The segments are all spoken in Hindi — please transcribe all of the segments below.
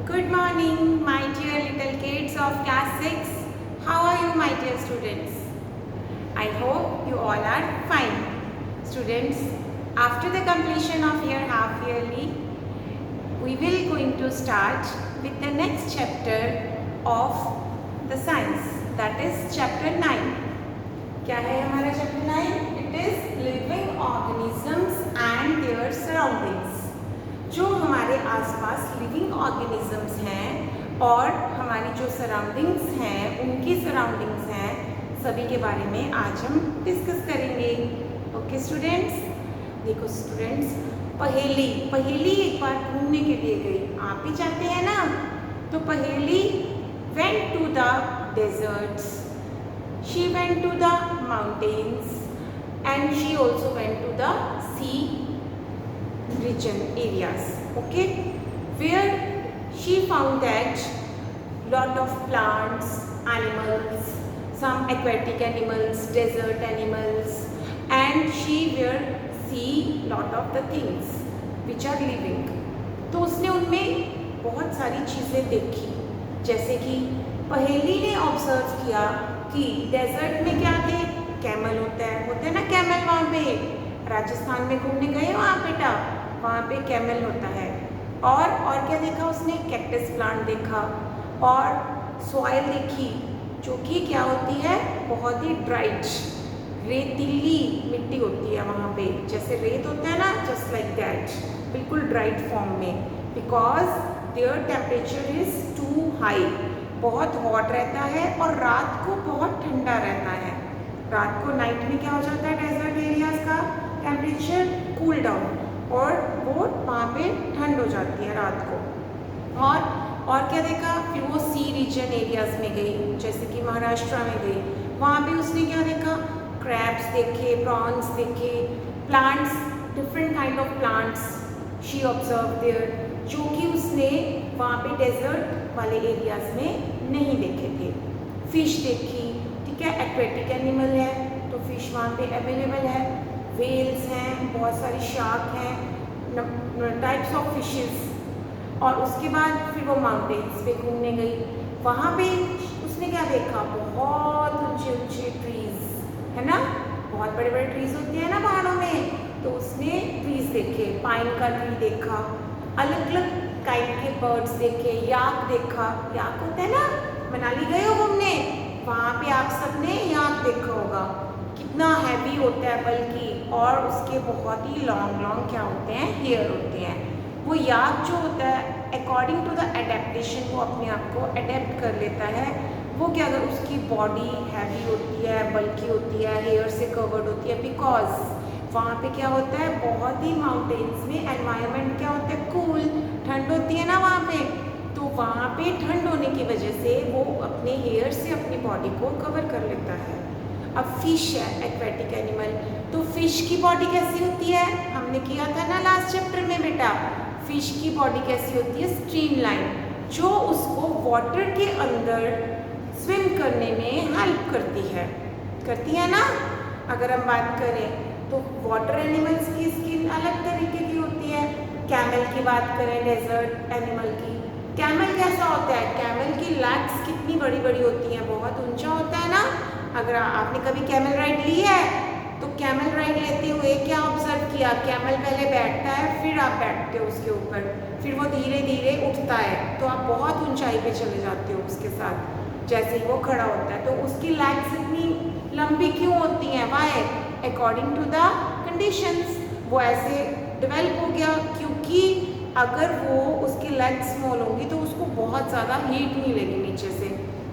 Good morning, my dear little kids of class 6. How are you, my dear students? I hope you all are fine. Students, after the completion of your half yearly, we will going to start with the next chapter of the science, that is chapter 9. क्या है हमारा chapter 9? It is living organisms and their surroundings. जो हमारे आसपास लिविंग ऑर्गेनिजम्स हैं और हमारी जो सराउंडिंग्स हैं उनकी सराउंडिंग्स हैं सभी के बारे में आज हम डिस्कस करेंगे. ओके स्टूडेंट्स, देखो स्टूडेंट्स, पहेली एक बार घूमने के लिए गई. आप भी चाहते हैं ना? तो Paheli went to the deserts, she went to the mountains and she also went to the sea region areas, okay, where she found that lot of plants, animals, some aquatic animals, desert animals, and she will see lot of the things which are living. तो उसने उनमें बहुत सारी चीज़ें देखी. जैसे कि पहेली ने ऑब्जर्व किया कि डेजर्ट में क्या थे, कैमल होते हैं ना कैमल. वहाँ पे राजस्थान में घूमने गए हो आप बेटा, वहाँ पे कैमल होता है. और क्या देखा उसने, कैक्टस प्लांट देखा और सॉइल देखी जो कि क्या होती है, बहुत ही ड्राइड रेतीली मिट्टी होती है वहाँ पे. जैसे रेत होता है ना, जस्ट लाइक दैट, बिल्कुल ड्राइड फॉर्म में. Because there temperature is too high, बहुत हॉट रहता है और रात को बहुत ठंडा रहता है. रात को नाइट में क्या हो जाता है, डेजर्ट एरियाज का टेम्परेचर कूल डाउन और वो वहाँ पे ठंड हो जाती है रात को. और क्या देखा, फिर वो सी रीजन एरियाज में गई, जैसे कि महाराष्ट्र में गई. वहाँ पे उसने क्या देखा, क्रैब्स देखे, प्रॉन्स देखे, plants, different kind of plants she observe there, जो कि उसने वहाँ पे डेजर्ट वाले एरियाज में नहीं देखे थे. फिश देखी, ठीक है, एक्वेटिक एनिमल है तो फिश वहाँ पे अवेलेबल है. वेल्स हैं, बहुत सारी शार्क हैं, टाइप्स ऑफ फिशेस. और उसके बाद फिर वो माउंटेन्स पे घूमने गई. वहाँ पे उसने क्या देखा, बहुत ऊंचे ऊंचे ट्रीज है ना, बहुत बड़े बड़े ट्रीज होते हैं ना पहाड़ों में. तो उसने ट्रीज देखे, पाइन का ट्री देखा, अलग अलग काइंड के बर्ड्स देखे, याक देखा. याक होता है ना, मनाली गए हो घूमने, वहाँ पे आप सबने याक देखा होगा. कितना हैवी होता है बल्कि, और उसके बहुत ही लॉन्ग क्या होते हैं, हेयर होते हैं. वो याक जो होता है अकॉर्डिंग टू द एडेप्टेशन, वो अपने आप को अडेप्ट कर लेता है. वो क्या, अगर उसकी बॉडी हैवी होती है, बल्कि होती है, हेयर से कवर्ड होती है, बिकॉज वहाँ पे क्या होता है, बहुत ही माउंटेन्स में एनवायरनमेंट क्या होता है, कूल, ठंड होती है ना वहाँ पे. तो वहाँ पे ठंड होने की वजह से वो अपने हेयर से अपनी बॉडी को कवर कर लेता है. अब फिश है, एक्वेटिक एनिमल, तो फिश की बॉडी कैसी होती है, हमने किया था ना लास्ट चैप्टर में बेटा. फिश की बॉडी कैसी होती है, स्ट्रीमलाइन, जो उसको वाटर के अंदर स्विम करने में हेल्प करती है ना. अगर हम बात करें तो वाटर एनिमल्स की स्किन अलग तरीके की होती है. कैमल की बात करें, डेजर्ट एनिमल की, कैमल कैसा होता है, कैमल की लेग्स कितनी बड़ी बड़ी होती हैं, बहुत ऊंचा होता है ना. अगर आपने कभी कैमल राइड ली है तो कैमल राइड लेते हुए क्या ऑब्जर्व किया, कैमल पहले बैठता है, फिर आप बैठते हो उसके ऊपर, फिर वो धीरे धीरे उठता है, तो आप बहुत ऊंचाई पे चले जाते हो उसके साथ जैसे ही वो खड़ा होता है. तो उसकी लेग्स इतनी लंबी क्यों होती हैं, why, according to the conditions वो ऐसे डेवलप हो गया. क्योंकि अगर वो उसकी लेग्स स्मॉल होंगी तो उसको बहुत ज़्यादा हीट मिलेगी नीचे से.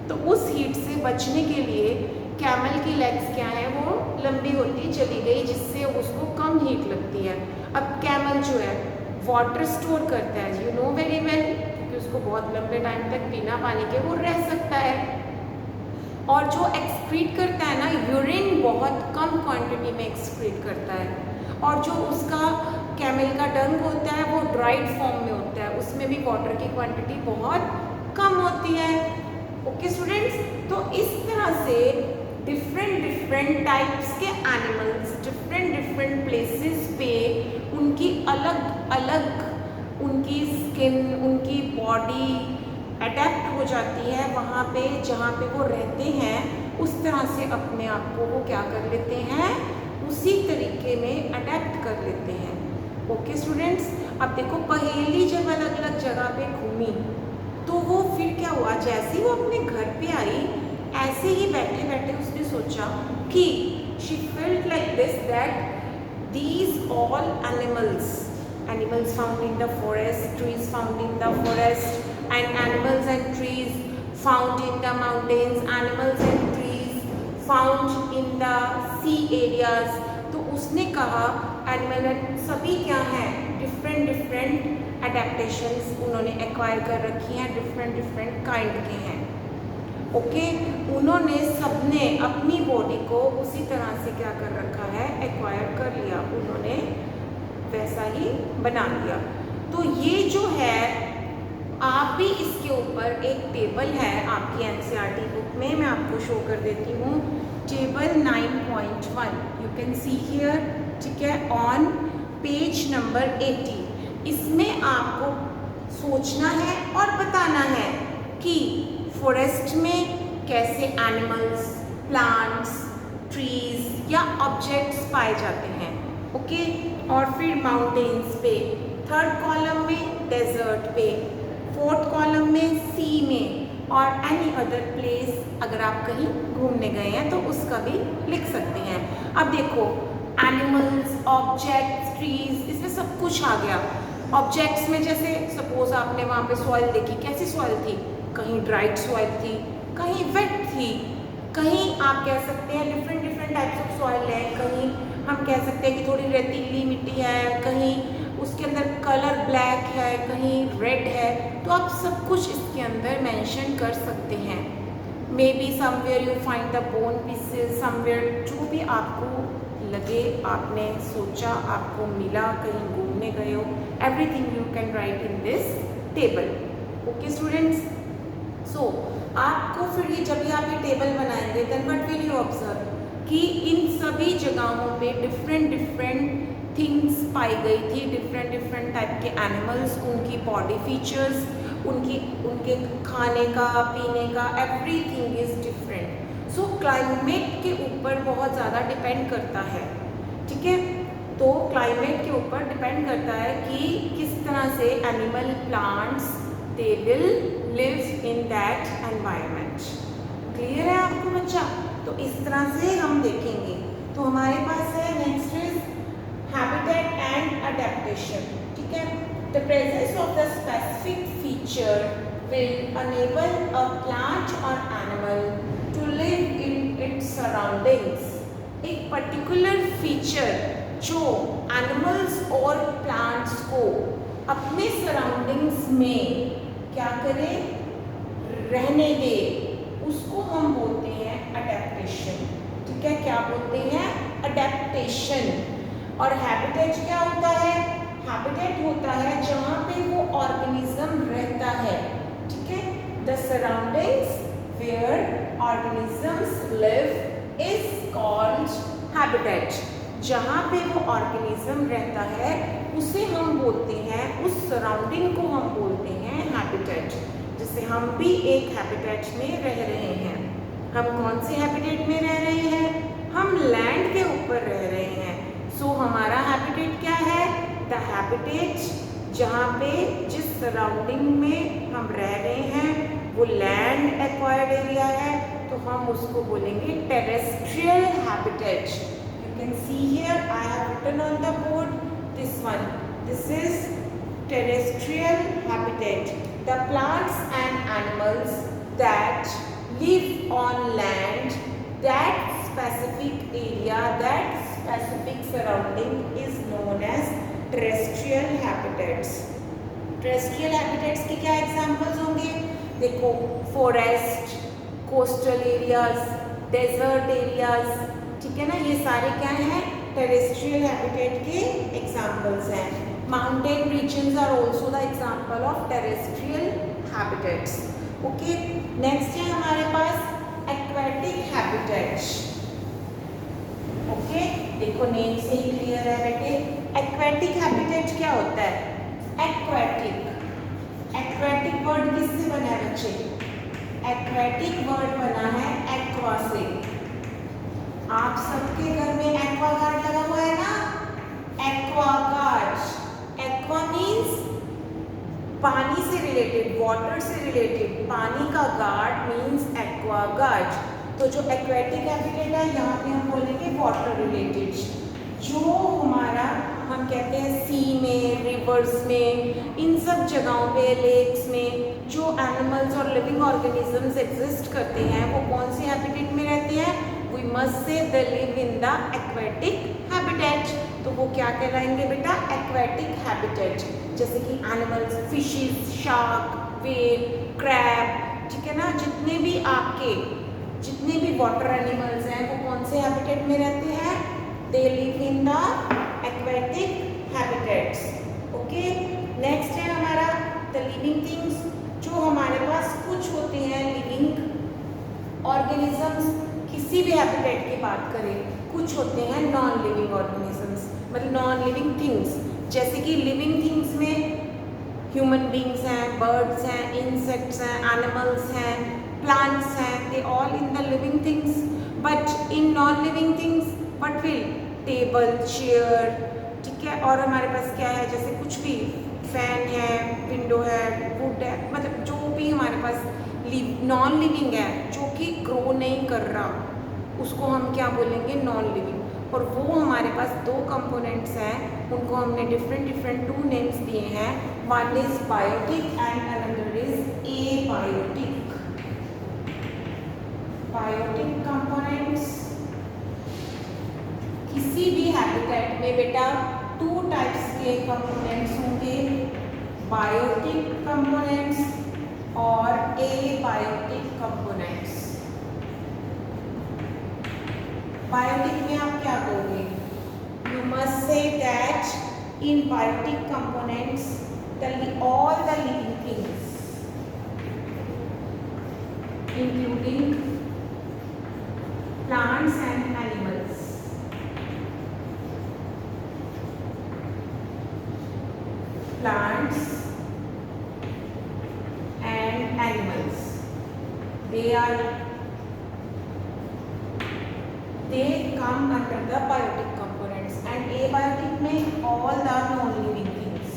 तो उस हीट से बचने के लिए कैमल की लेग्स क्या है, वो लंबी होती चली गई, जिससे उसको कम हीट लगती है. अब कैमल जो है वाटर स्टोर करता है, यू नो वेरी वेल, क्योंकि उसको बहुत लंबे टाइम तक बिना पानी के वो रह सकता है. और जो एक्सक्रीट करता है ना, यूरिन बहुत कम क्वांटिटी में एक्सक्रीट करता है. और जो उसका कैमल का डंग होता है वो ड्राइड फॉर्म में होता है, उसमें भी वाटर की क्वांटिटी बहुत कम होती है. ओके स्टूडेंट्स, तो इस तरह से डिफरेंट टाइप्स के एनिमल्स डिफरेंट प्लेसेस पे उनकी अलग अलग उनकी स्किन, उनकी बॉडी अडेप्ट हो जाती है वहाँ पे जहाँ पे वो रहते हैं, उस तरह से अपने आप को वो क्या कर लेते हैं, उसी तरीके में अडेप्ट कर लेते हैं। ओके स्टूडेंट्स, अब देखो पहेली जब अलग अलग जगह पे घूमी तो वो फिर क्या हुआ, जैसे ही वो अपने घर पे आई ऐसे ही बैठे बैठे उसने सोचा कि she felt like this that these all animals found in the forest, trees found in the forest, and animals and trees found in the mountains, animals and trees found in the sea areas। तो उसने कहा एनिमल एंड सभी क्या हैं, डिफरेंट डिफरेंट एडेप्टेशंस उन्होंने एक्वायर कर रखी हैं, डिफरेंट डिफरेंट काइंड के हैं। ओके, उन्होंने सबने अपनी बॉडी को उसी तरह से क्या कर रखा है, एक्वायर कर लिया, उन्होंने वैसा ही बना लिया। तो ये जो है, आप भी इसके ऊपर एक टेबल है आपकी एनसीईआरटी बुक में, मैं आपको शो कर देती हूँ, table 9.1 you can see here, ठीक है, ऑन पेज नंबर 80। इसमें आपको सोचना है और बताना है कि फॉरेस्ट में कैसे एनिमल्स, प्लांट्स, ट्रीज या ऑब्जेक्ट्स पाए जाते हैं। ओके, और फिर माउंटेन्स पे, थर्ड कॉलम में डेजर्ट पे, फोर्थ कॉलम में सी में, और एनी अदर प्लेस अगर आप कहीं घूमने गए हैं तो उसका भी लिख सकते हैं। अब देखो एनिमल्स, ऑब्जेक्ट्स, ट्रीज, इसमें सब कुछ आ गया। ऑब्जेक्ट्स में जैसे सपोज आपने वहाँ पे सॉइल देखी, कैसी सॉइल थी, कहीं ड्राइड सॉइल थी, कहीं वेट थी, कहीं आप कह सकते हैं different different types of soil है, कहीं हम कह सकते हैं कि थोड़ी रेतीली मिट्टी है, कहीं उसके अंदर कलर ब्लैक है, कहीं रेड है। तो आप सब कुछ इसके अंदर मेंशन कर सकते हैं। May be somewhere you find the bone pieces, somewhere जो भी आपको लगे, आपने सोचा, आपको मिला, कहीं घूमने गए हो, everything you can write in this table. Okay students, so आपको फिर ये जब भी आप ये टेबल बनाएंगे then what will you observe कि इन सभी जगहों पे डिफरेंट डिफरेंट थिंग्स पाई गई थी, डिफरेंट डिफरेंट टाइप के एनिमल्स, उनकी बॉडी फीचर्स, उनके खाने का, पीने का, everything is different. So climate के ऊपर बहुत ज़्यादा डिपेंड करता है, ठीक है। तो क्लाइमेट के ऊपर डिपेंड करता है कि किस तरह से animal, plants, they will live in that environment. Clear है आपको बच्चा? तो इस तरह से हम देखेंगे। तो हमारे पास है next is habitat and adaptation, ठीक है। The presence of the specific feature will enable a plant or animal to live in its surroundings. एक पर्टिकुलर फीचर जो एनिमल्स और प्लांट्स को अपने सराउंडिंग्स में क्या करें, रहने दे, उसको हम बोलते हैं अडेप्टेशन, ठीक है। क्या बोलते हैं? अडेप्टेशन। और हैबिटेट क्या होता है? हैबिटेट होता है जहाँ पे वो ऑर्गेनिज्म रहता है, ठीक है। The surroundings where organisms live is called habitat. जहाँ पे वो ऑर्गेनिज्म रहता है उसे हम बोलते हैं, उस सराउंडिंग को हम बोलते हैं हैबिटेट। जैसे हम भी एक हैबिटेट में रह रहे हैं। हम कौन से हैबिटेट में रह रहे हैं? हम लैंड के ऊपर रह रहे हैं। सो हमारा हैबिटेट क्या है? द हैबिटेट जहाँ पे जिस सराउंडिंग में हम रह रहे हैं वो लैंड एक्वायर्ड एरिया है, तो हम उसको बोलेंगे terrestrial habitat. You can see here I have written on the board this one. This is terrestrial habitat. The plants and animals that live on land, that specific area, that specific surrounding is known as terrestrial habitats. Terrestrial habitats के क्या examples होंगे? देखो forest, coastal areas, desert areas, ठीक है ना, ये सारे क्या हैं? टेरेस्ट्रियल हैबिटेट के एग्जाम्पल्स हैं। Mountain regions are also the example of terrestrial habitats. Okay, next है हमारे पास एक्वेटिक हैबिटेट्स। ओके, देखो नेम से ही क्लियर है बेटे। एक्वेटिक हैबिटेट क्या होता है? एक्वेटिक। एक्वेटिक वर्ड किससे बना है बच्चे? एक्वेटिक वर्ड बना है एक्वा से। आप सबके घर में एक्वा गार्ड लगा हुआ है ना? Aqua guard. एक्वा मीन्स पानी से रिलेटेड, वाटर से रिलेटेड, पानी का गार्ड मीन्स एक्वा गार्ड। तो जो एक्वेटिक हैबिटेट है यहाँ पे हम बोलेंगे वाटर रिलेटेड। जो हमारा हम कहते हैं सी में, रिवर्स में, इन सब जगहों पे, लेक्स में जो एनिमल्स और लिविंग ऑर्गेनिजम्स एग्जिस्ट करते हैं वो कौन से हैबिटेट में रहते हैं? We must say they live in the aquatic habitat. तो वो क्या कहलाएंगे बेटा? Aquatic habitat. जैसे कि animals, fishes, shark, whale, crab, ठीक है ना, जितने भी वाटर एनिमल्स हैं वो कौन से हैबिटेट में रहते हैं? दे live in the aquatic habitats. Okay, next है हमारा द लिविंग थिंग्स। जो हमारे पास कुछ होते हैं लिविंग ऑर्गेनिजम्स, किसी भी हैबिटेट की बात करें, कुछ होते हैं नॉन लिविंग ऑर्गेनिजम्स, मतलब नॉन लिविंग थिंग्स। जैसे कि लिविंग थिंग्स में ह्यूमन बींग्स हैं, बर्ड्स हैं, इंसेक्ट्स हैं, एनिमल्स हैं, प्लांट्स हैं, they all in the living things. But in non living things what will? Table, chair, ठीक है, और हमारे पास क्या है? जैसे कुछ भी, फैन है, विंडो है, वुड है, मतलब जो भी हमारे पास नॉन लिविंग है, जो कि ग्रो नहीं कर रहा, उसको हम क्या बोलेंगे? Non living. और वो हमारे पास दो कंपोनेंट्स हैं, उनको हमने डिफरेंट टू नेम्स दिए हैं। One is biotic and another is abiotic. Biotic components, किसी भी हैबिटेट में बेटा टू टाइप्स के कंपोनेंट्स होंगे, बायोटिक कंपोनेंट्स और एबायोटिक कंपोनेंट्स। बायोटिक में आप क्या कहोगे? You must say that in biotic components all the living things including plants and animals, plants and animals, they come under the biotic components, and abiotic में all the non-living things.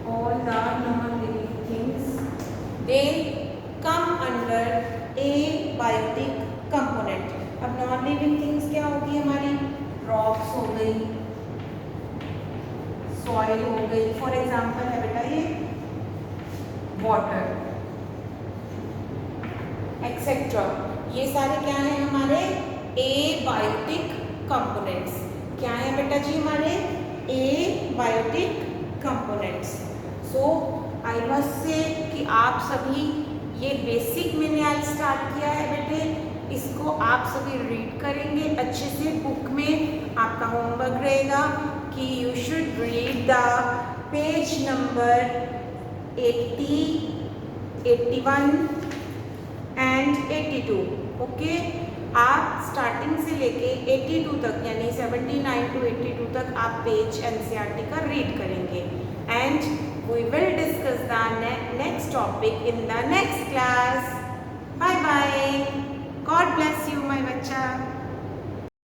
All the non-living things, they come under abiotic component. अब non-living things क्या होगी हमारी? rocks हो गई, soil हो गई, for example है बेटा ये वाटर एक्सेट्रा, ये सारे क्या हैं हमारे? Abiotic components. क्या है बेटा जी? हमारे abiotic components. So I must say कि आप सभी ये बेसिक मैंने आज स्टार्ट किया है बेटे, इसको आप सभी रीड करेंगे अच्छे से। बुक में आपका होमवर्क रहेगा कि you should read the page number 80, 81 and 82। Okay, आप स्टार्टिंग से लेके 82 तक यानी 79 to 82 तक आप पेज एनसीईआरटी का रीड करेंगे। And we will discuss the next topic in the next class. Bye bye, God bless you my बच्चा।